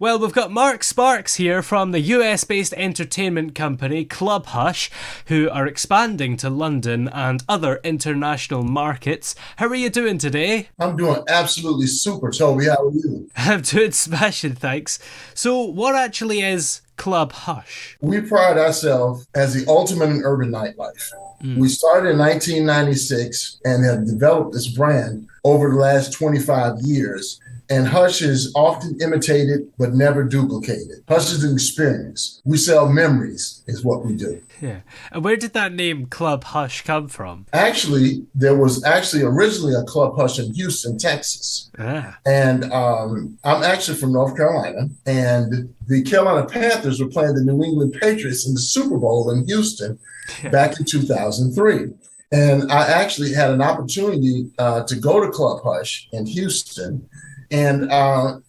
Well, we've got Marc Sparks here from the US-based entertainment company Club Hush, who are expanding to London and other international markets. How are you doing today? I'm doing absolutely super, Toby. How are you? I'm doing smashing, thanks. So, what actually is Club Hush? We pride ourselves as the ultimate in urban nightlife. We started in 1996 and have developed this brand over the last 25 years. And Hush is often imitated but never duplicated. Hush is an experience. We sell memories, is what we do. Yeah. And where did that name Club Hush come from? Actually, there was originally a Club Hush in Houston, Texas. Ah. And I'm actually from North Carolina. And the Carolina Panthers were playing the New England Patriots in the Super Bowl in Houston back in 2003. And I actually had an opportunity to go to Club Hush in Houston. And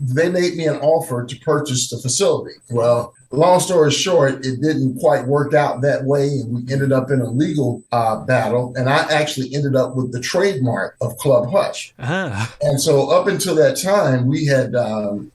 they made me an offer to purchase the facility. Well, long story short, it didn't quite work out that way. And we ended up in a legal battle. And I actually ended up with the trademark of Club Hush. Ah. And so up until that time, we had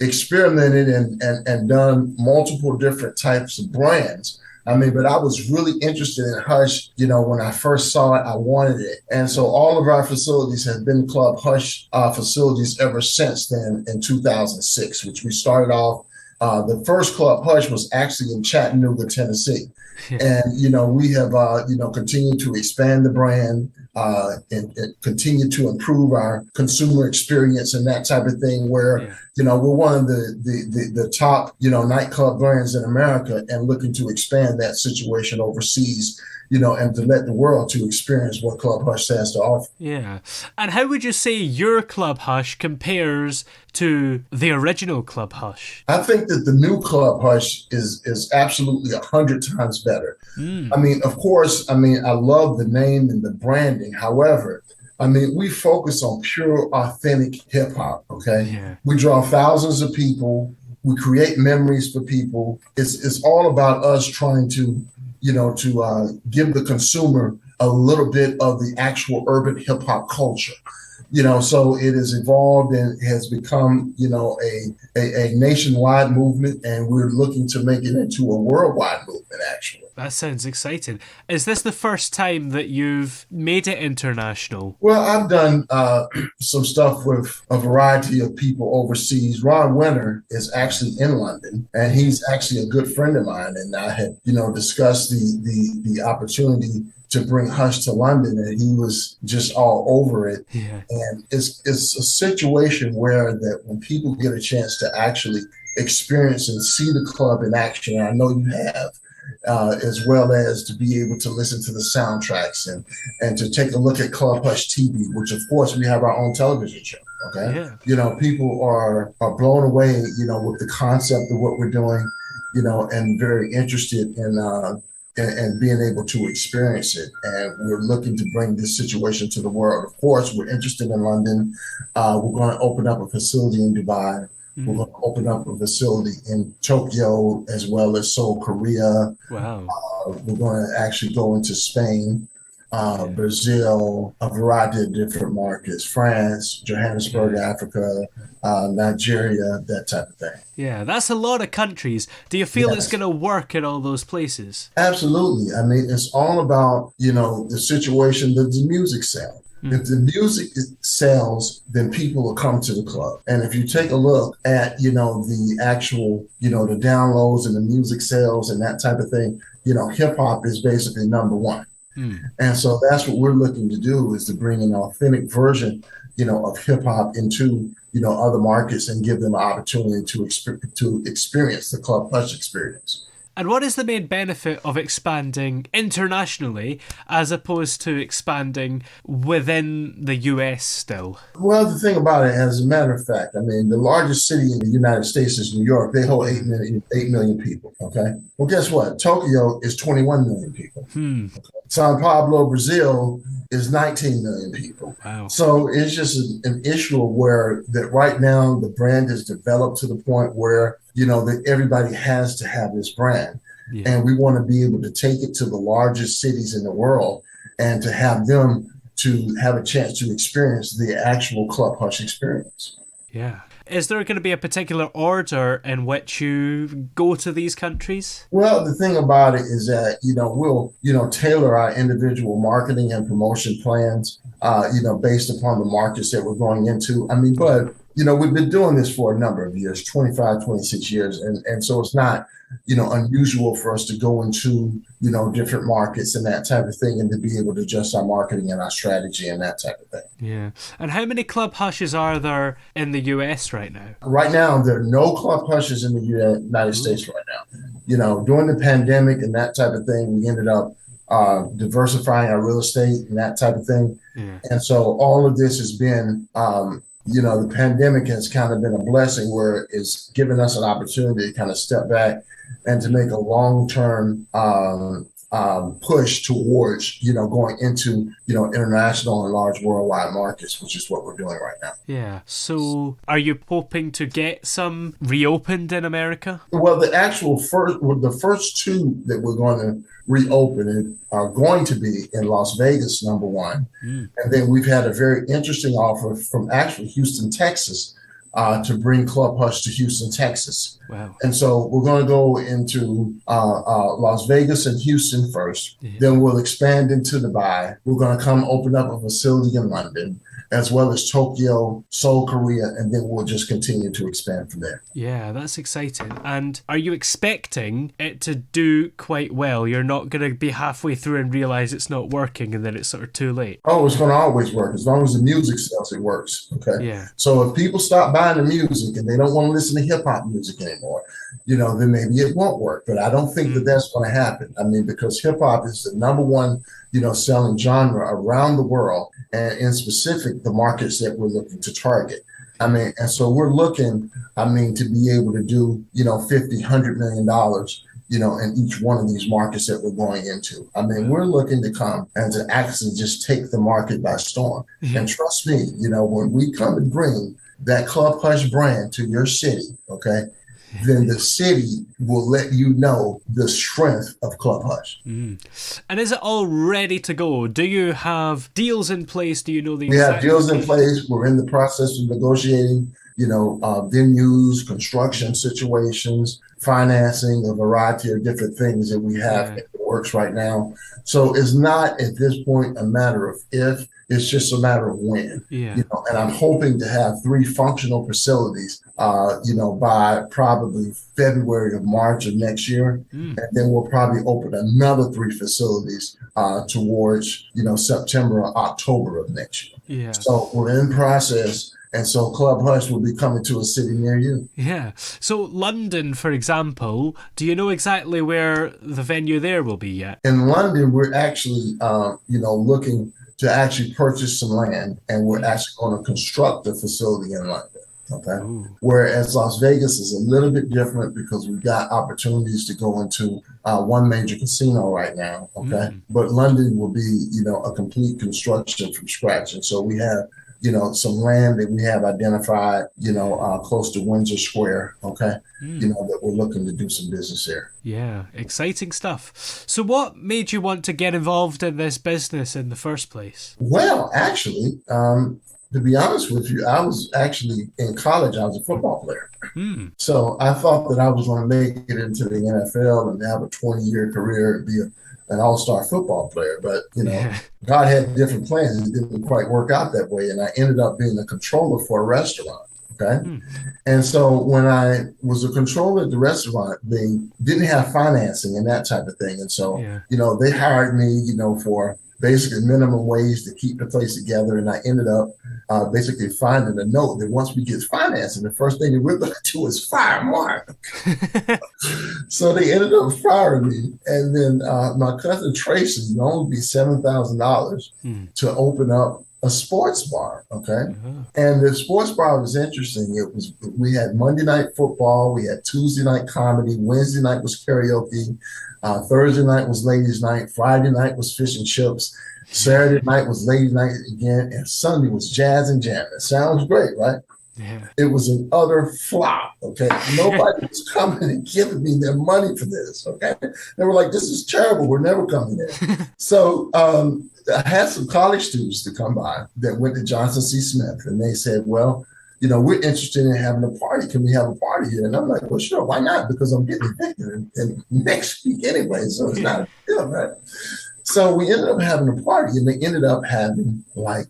experimented and done multiple different types of brands. But I was really interested in Hush. When I first saw it, I wanted it. And so all of our facilities have been Club Hush facilities ever since then in 2006, which we started off. The first Club Hush was actually in Chattanooga, Tennessee. And, we have, continued to expand the brand and continue to improve our consumer experience and that type of thing where, we're one of the top, nightclub brands in America and looking to expand that situation overseas, and to let the world to experience what Club Hush has to offer. Yeah. And how would you say your Club Hush compares to the original Club Hush? I think that the new Club Hush is absolutely 100 times better. Of course, I love the name and the branding. However, we focus on pure, authentic hip hop. Okay. Yeah. We draw thousands of people. We create memories for people. It's all about us trying to give the consumer a little bit of the actual urban hip hop culture. So it has evolved and has become, a nationwide movement, and we're looking to make it into a worldwide movement, actually. That sounds exciting. Is this the first time that you've made it international? Well, I've done some stuff with a variety of people overseas. Ron Winter is actually in London, and he's actually a good friend of mine. And I had, discussed the opportunity to bring Hush to London, and he was just all over it. Yeah. And it's a situation where that when people get a chance to actually experience and see the club in action, and I know you have, as well as to be able to listen to the soundtracks and to take a look at Club Hush TV, which of course we have our own television show. Okay. Yeah. People are blown away, with the concept of what we're doing, and very interested in and being able to experience it. And we're looking to bring this situation to the world. Of course, we're interested in London. We're going to open up a facility in Dubai. We're going to open up a facility in Tokyo as well as Seoul, Korea. Wow. We're going to actually go into Spain, Brazil, a variety of different markets, France, Johannesburg, Africa, Nigeria, that type of thing. Yeah, that's a lot of countries. Do you feel it's going to work in all those places? Absolutely. It's all about, the situation that the music sells. If the music sells, then people will come to the club. And if you take a look at, the actual, the downloads and the music sales and that type of thing, hip hop is basically number one. And so that's what we're looking to do, is to bring an authentic version, of hip hop into, other markets and give them an opportunity to experience the Club Hush experience. And what is the main benefit of expanding internationally as opposed to expanding within the US still? Well, the thing about it, as a matter of fact, the largest city in the United States is New York. They hold 8 million people, okay? Well, guess what? Tokyo is 21 million people. Sao Paulo, Brazil is 19 million people. Wow. So it's just an issue where that right now the brand is developed to the point where, that everybody has to have this brand. Yeah. And we want to be able to take it to the largest cities in the world and to have them to have a chance to experience the actual Club Hush experience. Yeah. is there going to be a particular order in which you go to these countries? Well, the thing about it is that, we'll, tailor our individual marketing and promotion plans, based upon the markets that we're going into. I mean, but, we've been doing this for a number of years, 25, 26 years. And so it's not, unusual for us to go into, different markets and that type of thing, and to be able to adjust our marketing and our strategy and that type of thing. Yeah. And how many club hushes are there in the US right now? Right now, there are no club hushes in the United States right now. During the pandemic and that type of thing, we ended up diversifying our real estate and that type of thing. Yeah. And so all of this has been, the pandemic has kind of been a blessing where it's given us an opportunity to kind of step back and to make a long-term push towards, going into, international and large worldwide markets, which is what we're doing right now. Yeah. So are you hoping to get some reopened in America? Well, the first two that we're going to reopen are going to be in Las Vegas, number one. And then we've had a very interesting offer from actually Houston, Texas, to bring Club Hush to Houston, Texas. Wow. And so we're going to go into Las Vegas and Houston first. Yeah. Then we'll expand into Dubai. We're going to come open up a facility in London, as well as Tokyo, Seoul, Korea, and then we'll just continue to expand from there. Yeah, that's exciting. And are you expecting it to do quite well? You're not going to be halfway through and realize it's not working and then it's sort of too late? Oh, it's going to always work. As long as the music sells, it works. Okay. Yeah. So if people stop buying the music and they don't want to listen to hip hop music anymore, then maybe it won't work. But I don't think that that's going to happen. I mean, because hip hop is the number one, selling genre around the world, and in specific, the markets that we're looking to target. I mean, and so we're looking, to be able to do, $50, $100 million, in each one of these markets that we're going into. I mean, we're looking to come and to actually just take the market by storm. And trust me, when we come and bring that Club Hush brand to your city, okay, then the city will let you know the strength of Club Hush. And is it all ready to go? Do you have deals in place? Do you know the We have deals in place. We're in the process of negotiating, venues, construction situations, financing, a variety of different things that we have in the works right now. So it's not at this point a matter of if, it's just a matter of when. And I'm hoping to have 3 functional facilities, by probably February or March of next year. And then we'll probably open another 3 facilities towards, September or October of next year. So we're in process. And so Club Hush will be coming to a city near you. Yeah. So London, for example, do you know exactly where the venue there will be yet? In London, we're actually, looking to actually purchase some land, and we're actually going to construct a facility in London. Okay. Ooh. Whereas Las Vegas is a little bit different because we've got opportunities to go into one major casino right now. Okay. But London will be, a complete construction from scratch. And so we have, some land that we have identified, close to Windsor Square, okay, that we're looking to do some business there. Yeah, exciting stuff. So what made you want to get involved in this business in the first place? Well, actually, to be honest with you, I was actually in college, I was a football player. So I thought that I was going to make it into the NFL and have a 20-year career and be an all-star football player. But, God had different plans. It didn't quite work out that way. And I ended up being a controller for a restaurant. Okay. And so when I was a controller at the restaurant, they didn't have financing and that type of thing. And so, they hired me, for basically minimum wage to keep the place together. And I ended up basically finding a note that once we get financing, the first thing that we're going to do is fire Mark. So they ended up firing me. And then my cousin Tracy loaned me $7,000 to open up a sports bar. Okay. And the sports bar was interesting. We had Monday night football. We had Tuesday night comedy. Wednesday night was karaoke. Thursday night was ladies' night. Friday night was fish and chips. Saturday night was ladies' night again. And Sunday was jazz and jam. It sounds great, right? Yeah. It was an utter flop. Okay. Nobody was coming and giving me their money for this. Okay. They were like, this is terrible. We're never coming in. So I had some college students to come by that went to Johnson C. Smith, and they said, well, we're interested in having a party. Can we have a party here? And I'm like, well, sure, why not? Because I'm getting evicted in next week anyway, so it's not a deal, right? So we ended up having a party, and they ended up having like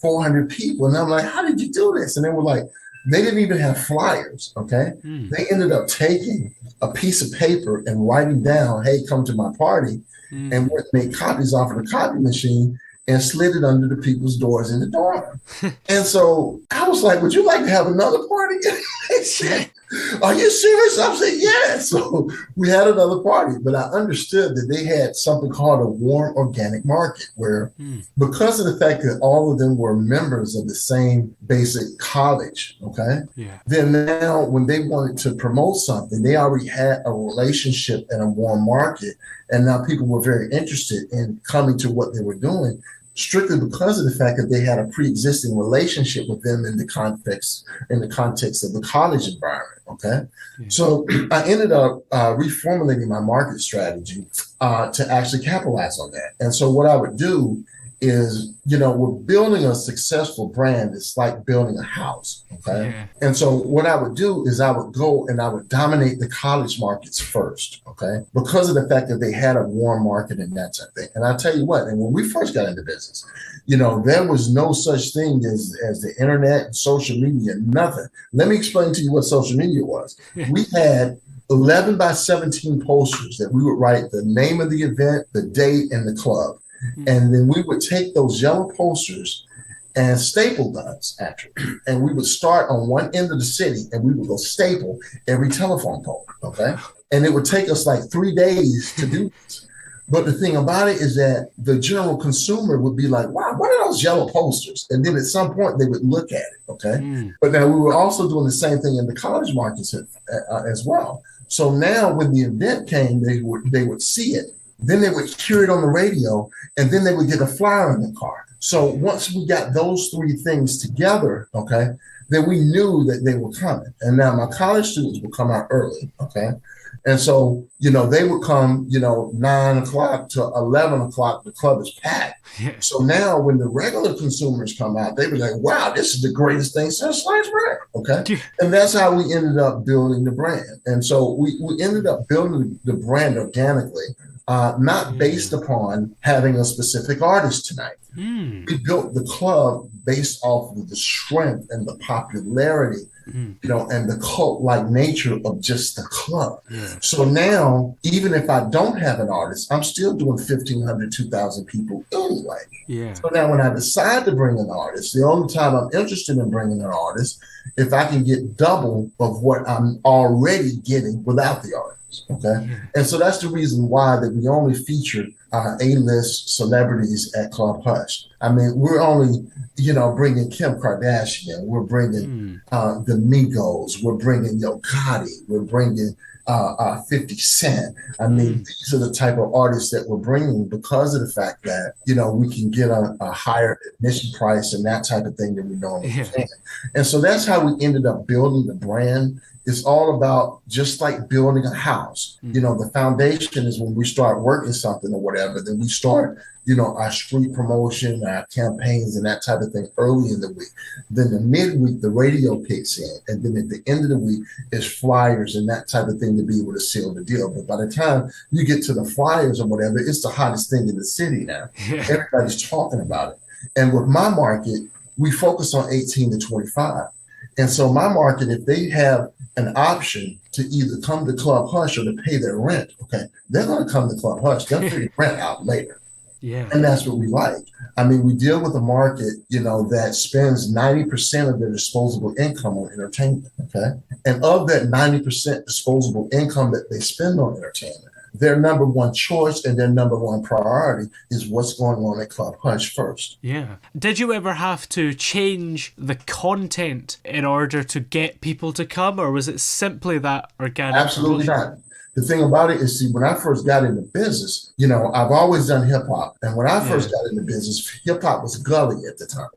400 people. And I'm like, how did you do this? And they were like, they didn't even have flyers, okay? They ended up taking a piece of paper and writing down, hey, come to my party, and made copies off of the copy machine and slid it under the people's doors in the dorm. And so I was like, would you like to have another party? They said, are you serious? I said, yeah. So we had another party, but I understood that they had something called a warm organic market where because of the fact that all of them were members of the same basic college, okay? Yeah. Then now when they wanted to promote something, they already had a relationship in a warm market. And now people were very interested in coming to what they were doing, strictly because of the fact that they had a pre-existing relationship with them in the context of the college environment. Okay, so I ended up reformulating my market strategy to actually capitalize on that. And so what I would do is, we're building a successful brand. It's like building a house. Okay. Yeah. And so what I would do is I would go and I would dominate the college markets first. Okay. Because of the fact that they had a warm market and that type of thing. And I'll tell you what, and when we first got into business, there was no such thing as the internet and social media, nothing. Let me explain to you what social media was. We had 11 by 17 posters that we would write the name of the event, the date, and the club. And then we would take those yellow posters and staple guns after, and we would start on one end of the city and we would go staple every telephone pole, okay? And it would take us like 3 days to do this. But the thing about it is that the general consumer would be like, wow, what are those yellow posters? And then at some point they would look at it, okay? But now we were also doing the same thing in the college markets as well. So now when the event came, they would see it. Then they would hear it on the radio, and then they would get a flyer in the car. So once we got those three things together, okay, then we knew that they were coming. And now my college students would come out early, okay? And so, they would come, 9 o'clock to 11 o'clock, the club is packed. Yeah. So now when the regular consumers come out, they were like, wow, this is the greatest thing since sliced bread, okay? And that's how we ended up building the brand. And so we ended up building the brand organically. Not based upon having a specific artist tonight. We built the club based off of the strength and the popularity, and the cult-like nature of just the club. Yeah. So now, even if I don't have an artist, I'm still doing 1,500, 2,000 people anyway. Yeah. So now when I decide to bring an artist, the only time I'm interested in bringing an artist, if I can get double of what I'm already getting without the artist. Okay. And so that's the reason why that we only feature A-list celebrities at Club Hush. I mean, we're only, bringing Kim Kardashian. We're bringing the Migos. We're bringing Yo Gotti. We're bringing 50 Cent. I mean, these are the type of artists that we're bringing because of the fact that, we can get a higher admission price and that type of thing that we normally can. And so that's how we ended up building the brand. It's all about just like building a house. The foundation is when we start working something or whatever, then we start, our street promotion, our campaigns and that type of thing early in the week. Then the midweek, the radio kicks in. And then at the end of the week is flyers and that type of thing to be able to seal the deal. But by the time you get to the flyers or whatever, it's the hottest thing in the city now. Yeah. Everybody's talking about it. And with my market, we focus on 18 to 25. And so my market, if they have an option to either come to Club Hush or to pay their rent, okay, they're going to come to Club Hush. They'll figure rent out later. Yeah. And that's what we like. I mean, we deal with a market, that spends 90% of their disposable income on entertainment, okay? And of that 90% disposable income that they spend on entertainment, their number one choice and their number one priority is what's going on at Club Hush first. Yeah. Did you ever have to change the content in order to get people to come, or was it simply that organic? Absolutely not. The thing about it is, see, when I first got into business, I've always done hip hop. And when I first got into business, hip hop was gully at the time.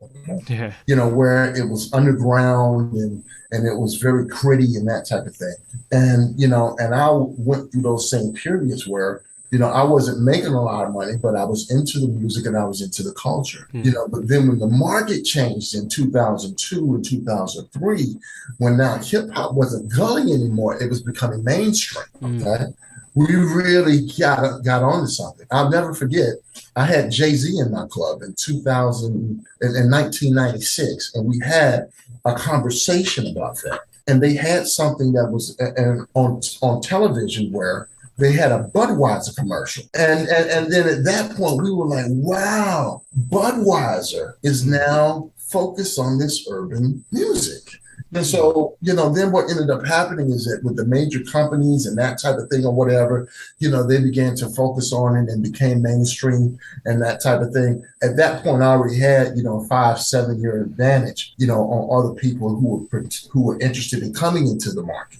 Yeah. Where it was underground and it was very gritty and that type of thing. And, and I went through those same periods where I wasn't making a lot of money, but I was into the music and I was into the culture. But then when the market changed in 2002 and 2003, when now hip hop wasn't gully anymore, it was becoming mainstream. Okay. We really got onto something. I'll never forget, I had Jay-Z in my club in 1996, and we had a conversation about that. And they had something that was on television where they had a Budweiser commercial. And then at that point, we were like, wow, Budweiser is now focused on this urban music. And so, then what ended up happening is that with the major companies and that type of thing or whatever, they began to focus on it and became mainstream and that type of thing. At that point, I already had, 5-7 year advantage, on other people who were interested in coming into the market.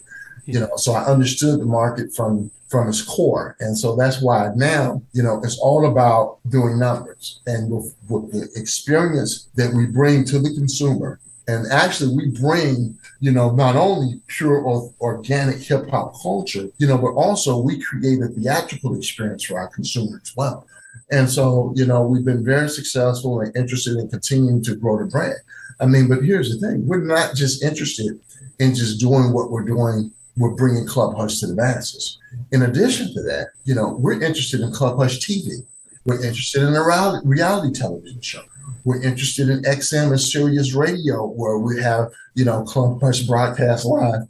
So I understood the market from its core. And so that's why now, it's all about doing numbers and with the experience that we bring to the consumer. And actually, we bring, not only pure organic hip hop culture, but also we create a theatrical experience for our consumer as well. And so, we've been very successful and interested in continuing to grow the brand. But here's the thing. We're not just interested in just doing what we're doing. We're bringing Club Hush to the masses. In addition to that, we're interested in Club Hush TV. We're interested in a reality television show. We're interested in XM and Sirius Radio, where we have, Club Hush broadcast live.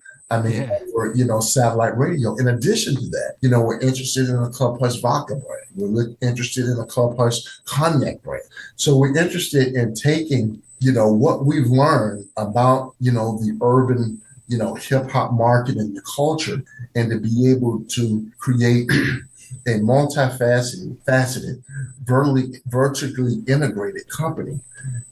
Or, satellite radio. In addition to that, we're interested in a Club Hush vodka brand. We're interested in a Club Hush cognac brand. So we're interested in taking, what we've learned about, the urban, hip hop market and the culture, and to be able to create a multifaceted, vertically integrated company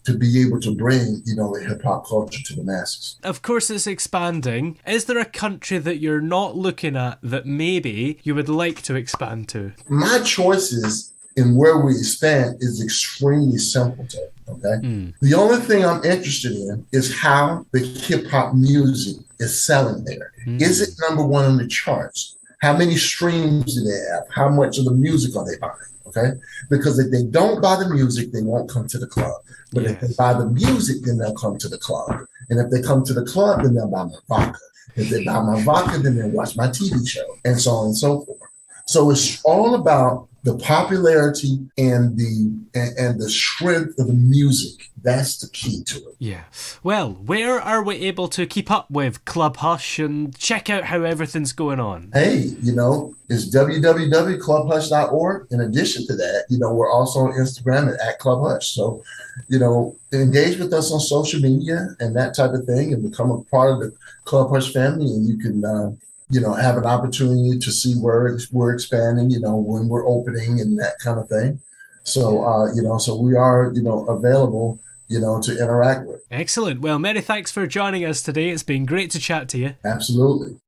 to be able to bring, the hip hop culture to the masses. Of course, it's expanding. Is there a country that you're not looking at that maybe you would like to expand to? My choices in where we expand is extremely simple, okay? The only thing I'm interested in is how the hip hop music is selling there. Is it number one on the charts? How many streams do they have? How much of the music are they buying? Okay, because if they don't buy the music, they won't come to the club. But if they buy the music, then they'll come to the club. And if they come to the club, then they'll buy my vodka. If they buy my vodka, then they'll watch my TV show, and so on and so forth. So it's all about the popularity and the strength of the music. That's the key to it. Yeah. Well, where are we able to keep up with Club Hush and check out how everything's going on? Hey, it's www.clubhush.org. In addition to that, we're also on Instagram at Club Hush. So, engage with us on social media and that type of thing and become a part of the Club Hush family. And you can, have an opportunity to see where we're expanding, when we're opening and that kind of thing. So, so we are, available, to interact with. Excellent. Well, many thanks for joining us today. It's been great to chat to you. Absolutely.